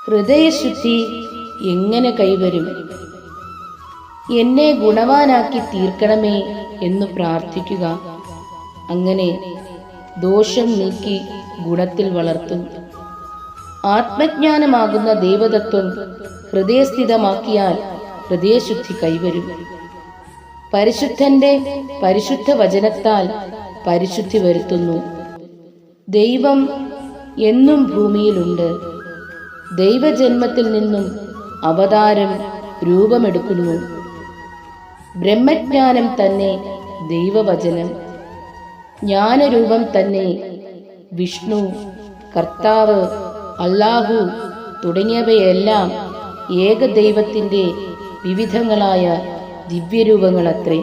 ഹൃദയശുദ്ധി എങ്ങനെ കൈവരും? എന്നെ ഗുണവാനാക്കി തീർക്കണമേ എന്ന് പ്രാർത്ഥിക്കുക. അങ്ങനെ ദോഷം നീക്കി ഗുണത്തിൽ വളർത്തും. ആത്മജ്ഞാനമാകുന്ന ദൈവതത്വം ഹൃദയസ്ഥിതമാക്കിയാൽ ഹൃദയശുദ്ധി കൈവരും. പരിശുദ്ധന്റെ പരിശുദ്ധ വചനത്താൽ പരിശുദ്ധി വരുത്തുന്നു. ദൈവം എന്നും ഭൂമിയിലുണ്ട്. ദൈവജന്മത്തിൽ നിന്നും അവതാരം രൂപമെടുക്കുന്നു. ബ്രഹ്മജ്ഞാനം തന്നെ ദൈവവചനം, ജ്ഞാനരൂപം തന്നെ വിഷ്ണു, കർത്താവ്, അല്ലാഹു തുടങ്ങിയവയെല്ലാം ഏകദൈവത്തിൻ്റെ വിവിധങ്ങളായ ദിവ്യരൂപങ്ങളത്രേ.